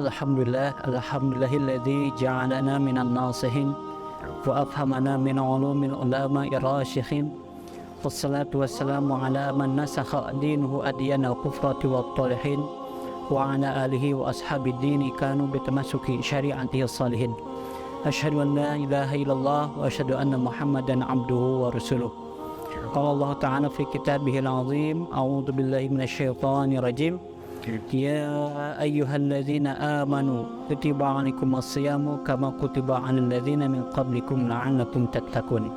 Alhamdulillahilladzi ja'alana minan nasihin wa afhamana min ulumil ulama'i rasyikhin. Wassalatu wassalamu ala man nasakha dinuhu adyana kufrati wat talihin wa ala alihi wa ashabi dini kanu bitamassuki syari'atihi salihin. Asyhadu an la ilaha illallah wa asyhadu anna Muhammadan abduhu wa rasuluh. Qala Allah ta'ala fi kitabihil azim, a'udzu billahi minasyaitonir rajim. Ya ayyuhalladzina amanu kutiba 'alaikumus syamu kama kutiba 'alal ladzina min qablikum la'allakum tattaqun.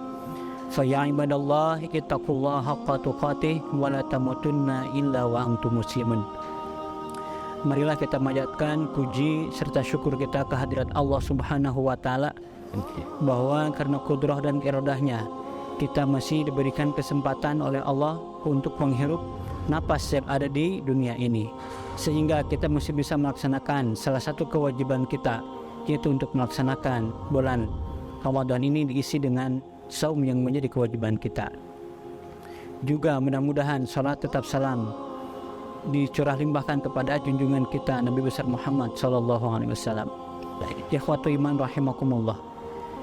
Fa ya ibadallahi ittaqullaha haqqa tuqatih wa la tamutunna illa wa antum muslimun. Marilah kita manjatkan puji serta syukur kita kehadirat Allah Subhanahu wa taala bahwa karena kudrah dan iradahnya kita masih diberikan kesempatan oleh Allah untuk menghirup napas yang ada di dunia ini, sehingga kita mesti bisa melaksanakan salah satu kewajiban kita, yaitu untuk melaksanakan bulan Ramadan ini diisi dengan saum yang menjadi kewajiban kita. Juga mudah-mudahan salat tetap salam dicurah limpahkan kepada junjungan kita Nabi besar Muhammad sallallahu alaihi wasallam. Ikhwatu iman rahimakumullah.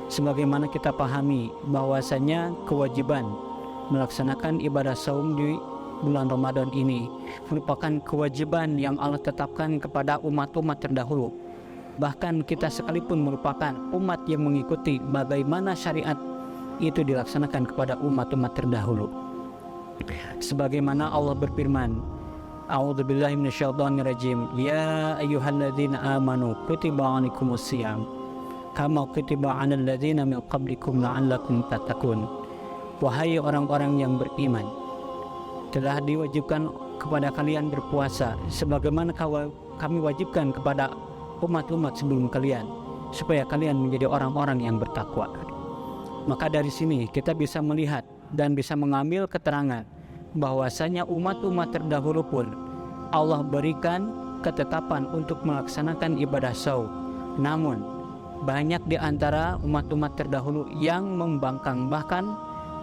Sebagaimana kita pahami bahwasanya kewajiban melaksanakan ibadah saum di bulan Ramadan ini merupakan kewajiban yang Allah tetapkan kepada umat-umat terdahulu. Bahkan kita sekalipun merupakan umat yang mengikuti bagaimana syariat itu dilaksanakan kepada umat-umat terdahulu. Sebagaimana Allah berfirman, a'udzubillahi minasyaitonirrajim, ya ayyuhalladzina amanu kutiba 'alaikumus syiyam kama kutiba 'alal ladzina min qablikum la'allakum tattaqun. Wahai orang-orang yang beriman, telah diwajibkan kepada kalian berpuasa sebagaimana kami wajibkan kepada umat-umat sebelum kalian, supaya kalian menjadi orang-orang yang bertakwa. Maka dari sini kita bisa melihat dan bisa mengambil keterangan bahwasanya umat-umat terdahulu pun Allah berikan ketetapan untuk melaksanakan ibadah saum. Namun banyak di antara umat-umat terdahulu yang membangkang, bahkan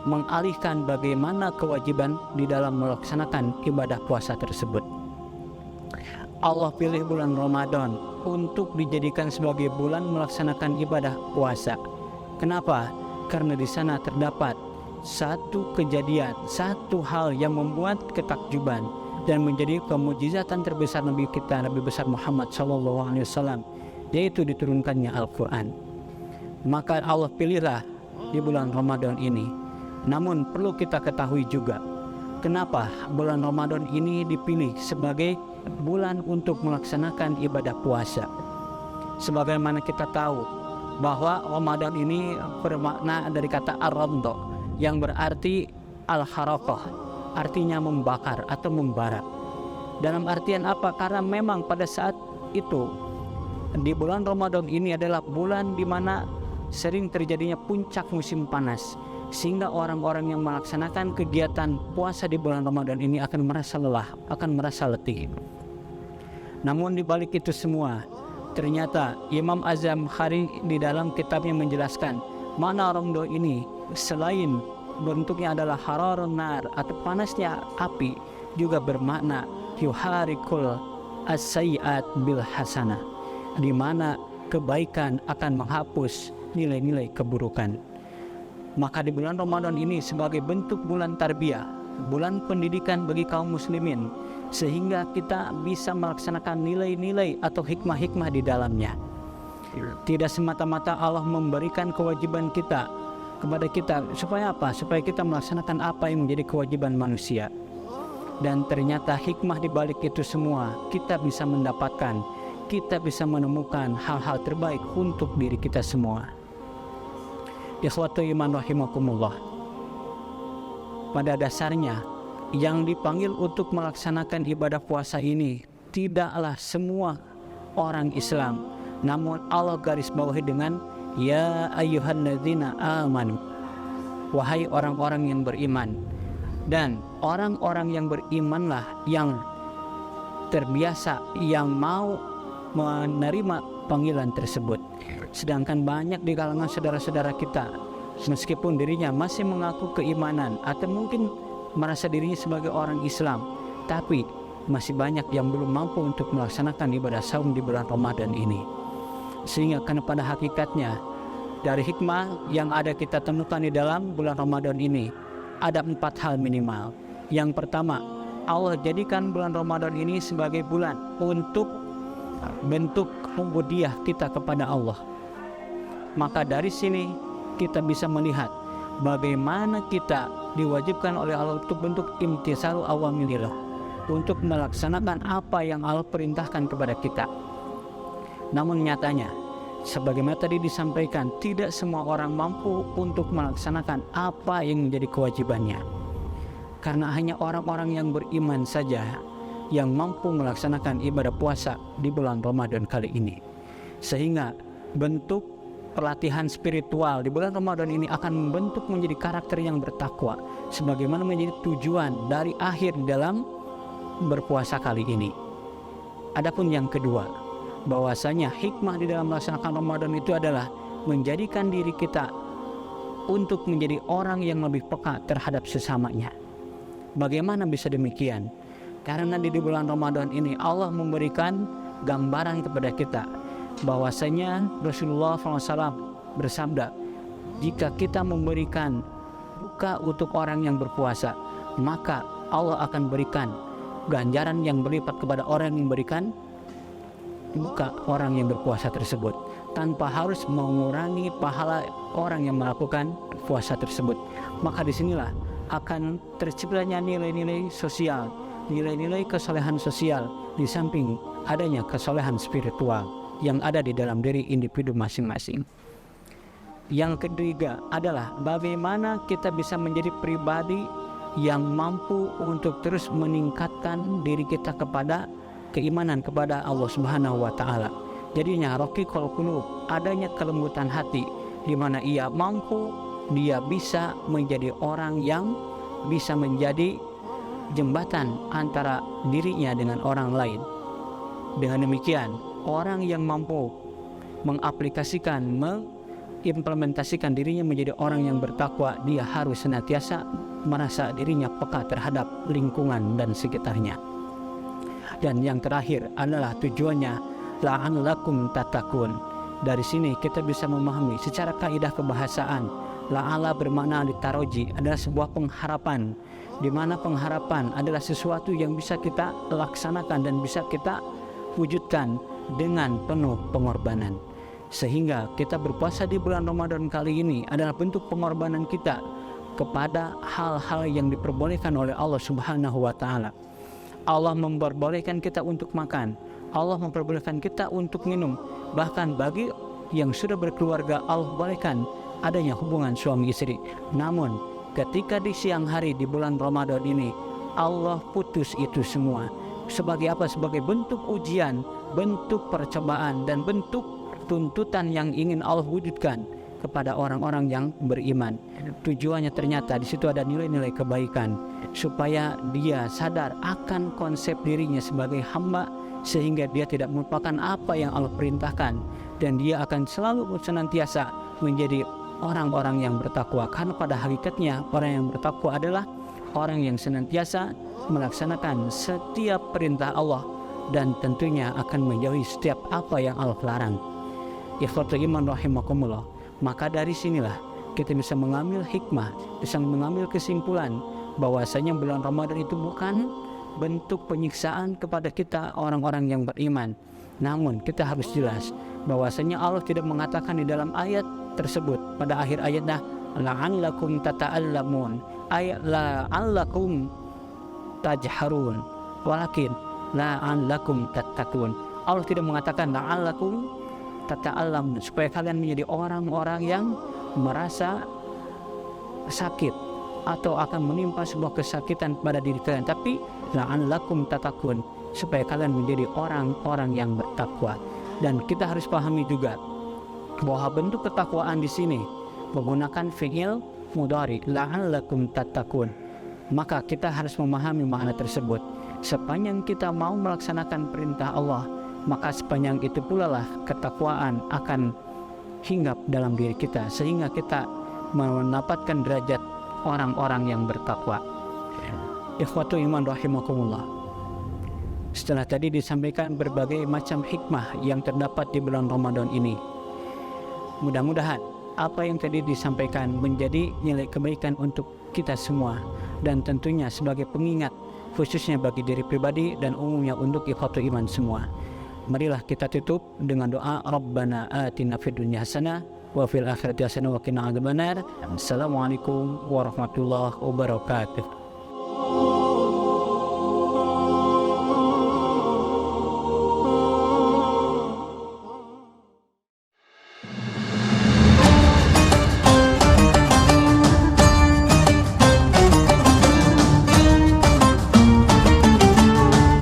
mengalihkan bagaimana kewajiban di dalam melaksanakan ibadah puasa tersebut. Allah pilih bulan Ramadan untuk dijadikan sebagai bulan melaksanakan ibadah puasa. Kenapa? Karena di sana terdapat satu kejadian, satu hal yang membuat ketakjuban dan menjadi kemujizatan terbesar Nabi kita, Nabi besar Muhammad SAW, yaitu diturunkannya Al-Quran. Maka Allah pilihlah di bulan Ramadan ini. Namun perlu kita ketahui juga, kenapa bulan Ramadan ini dipilih sebagai bulan untuk melaksanakan ibadah puasa. Sebagaimana kita tahu bahwa Ramadan ini bermakna dari kata ar-ramdo, yang berarti al-harakah, artinya membakar atau membara. Dalam artian apa? Karena memang pada saat itu di bulan Ramadan ini adalah bulan di mana sering terjadinya puncak musim panas, sehingga orang-orang yang melaksanakan kegiatan puasa di bulan Ramadan ini akan merasa lelah, akan merasa letih. Namun di balik itu semua, ternyata Imam Az-Zamkhari di dalam kitabnya menjelaskan makna ramdo ini selain bentuknya adalah hararun nar atau panasnya api, juga bermakna yuharikul as-sayyi'at bil hasanah, di mana kebaikan akan menghapus nilai-nilai keburukan. Maka di bulan Ramadan ini sebagai bentuk bulan tarbiyah, bulan pendidikan bagi kaum muslimin, sehingga kita bisa melaksanakan nilai-nilai atau hikmah-hikmah di dalamnya. Tidak semata-mata Allah memberikan kewajiban kita kepada kita supaya apa? Supaya kita melaksanakan apa yang menjadi kewajiban manusia. Dan ternyata hikmah di balik itu semua kita bisa mendapatkan, kita bisa menemukan hal-hal terbaik untuk diri kita semua. Ikhwatu iman rahimakumullah. Pada dasarnya yang dipanggil untuk melaksanakan ibadah puasa ini tidaklah semua orang Islam, namun Allah garis bawahi dengan ya ayyuhalladzina amanu, wahai orang-orang yang beriman. Dan orang-orang yang berimanlah yang terbiasa, yang mau menerima panggilan tersebut. Sedangkan banyak di kalangan saudara-saudara kita, meskipun dirinya masih mengaku keimanan atau mungkin merasa dirinya sebagai orang Islam, tapi masih banyak yang belum mampu untuk melaksanakan ibadah saum di bulan Ramadan ini. Sehingga karena pada hakikatnya dari hikmah yang ada kita temukan di dalam bulan Ramadan ini ada 4 hal minimal. Yang pertama, Allah jadikan bulan Ramadan ini sebagai bulan untuk bentuk ubudiyah kita kepada Allah. Maka dari sini kita bisa melihat bagaimana kita diwajibkan oleh Allah untuk bentuk imtisalu awamirillah, untuk melaksanakan apa yang Allah perintahkan kepada kita. Namun nyatanya, sebagaimana tadi disampaikan, tidak semua orang mampu untuk melaksanakan apa yang menjadi kewajibannya. Karena hanya orang-orang yang beriman saja yang mampu melaksanakan ibadah puasa di bulan Ramadan kali ini. Sehingga bentuk pelatihan spiritual di bulan Ramadan ini akan membentuk menjadi karakter yang bertakwa, sebagaimana menjadi tujuan dari akhir dalam berpuasa kali ini. Adapun yang kedua, bahwasanya hikmah di dalam melaksanakan Ramadan itu adalah menjadikan diri kita untuk menjadi orang yang lebih peka terhadap sesamanya. Bagaimana bisa demikian? Karena di bulan Ramadan ini Allah memberikan gambaran kepada kita bahwasanya Rasulullah SAW bersabda, jika kita memberikan buka untuk orang yang berpuasa, maka Allah akan berikan ganjaran yang berlipat kepada orang yang memberikan buka orang yang berpuasa tersebut, tanpa harus mengurangi pahala orang yang melakukan puasa tersebut. Maka disinilah akan terciptanya nilai-nilai sosial, nilai-nilai kesolehan sosial, di samping adanya kesolehan spiritual yang ada di dalam diri individu masing-masing. Yang ketiga adalah bagaimana kita bisa menjadi pribadi yang mampu untuk terus meningkatkan diri kita kepada keimanan kepada Allah Subhanahu wa taala. Jadinya raqiqul qulub, adanya kelembutan hati, di mana ia mampu, dia bisa menjadi orang yang bisa menjadi jembatan antara dirinya dengan orang lain. Dengan demikian, orang yang mampu mengaplikasikan, mengimplementasikan dirinya menjadi orang yang bertakwa, dia harus senantiasa merasa dirinya peka terhadap lingkungan dan sekitarnya. Dan yang terakhir adalah tujuannya la'allakum tattaqun. Dari sini kita bisa memahami secara kaidah kebahasaan, la'ala bermakna litaroji, adalah sebuah pengharapan, di mana pengharapan adalah sesuatu yang bisa kita laksanakan dan bisa kita wujudkan dengan penuh pengorbanan. Sehingga kita berpuasa di bulan Ramadan kali ini adalah bentuk pengorbanan kita kepada hal-hal yang diperbolehkan oleh Allah Subhanahu wa taala. Allah memperbolehkan kita untuk makan, Allah memperbolehkan kita untuk minum. Bahkan bagi yang sudah berkeluarga, Allah bolehkan adanya hubungan suami istri. Namun ketika di siang hari di bulan Ramadan ini, Allah putus itu semua. Sebagai apa? Sebagai bentuk ujian, bentuk percobaan, dan bentuk tuntutan yang ingin Allah wujudkan kepada orang-orang yang beriman. Tujuannya ternyata di situ ada nilai-nilai kebaikan, supaya dia sadar akan konsep dirinya sebagai hamba, sehingga dia tidak melupakan apa yang Allah perintahkan, dan dia akan selalu senantiasa menjadi orang-orang yang bertakwa. Karena pada hakikatnya orang yang bertakwa adalah orang yang senantiasa melaksanakan setiap perintah Allah dan tentunya akan menjauhi setiap apa yang Allah larang. Ikhwatul iman rahimakumullah. Maka dari sinilah kita bisa mengambil hikmah, bisa mengambil kesimpulan bahwasanya bulan Ramadan itu bukan bentuk penyiksaan kepada kita orang-orang yang beriman. Namun kita harus jelas bahwasanya Allah tidak mengatakan di dalam ayat tersebut pada akhir ayatnya la'allakum tata'allamun, ayat la'allakum tajharun, walakin la'allakum tattaqun. Allah tidak mengatakan la'allakum tata'allamun supaya kalian menjadi orang-orang yang merasa sakit atau akan menimpa sebuah kesakitan pada diri kalian, tapi la'allakum tattaqun supaya kalian menjadi orang-orang yang bertakwa. Dan kita harus pahami juga bahwa bentuk ketakwaan di sini menggunakan fi'il mudhari la'allakum tattaqun. Maka kita harus memahami makna tersebut. Sepanjang kita mau melaksanakan perintah Allah, maka sepanjang itu pula lah ketakwaan akan hinggap dalam diri kita, sehingga kita mendapatkan derajat orang-orang yang bertakwa. Ikhwatul iman rahimakumullah. Setelah tadi disampaikan berbagai macam hikmah yang terdapat di bulan Ramadan ini. Mudah-mudahan apa yang tadi disampaikan menjadi nilai kebaikan untuk kita semua, dan tentunya sebagai pengingat khususnya bagi diri pribadi dan umumnya untuk ikhwatul iman semua. Marilah kita tutup dengan doa Rabbana atina fid dunya hasanah wa fil akhirati hasanah wa qina adzabannar. Assalamualaikum warahmatullahi wabarakatuh.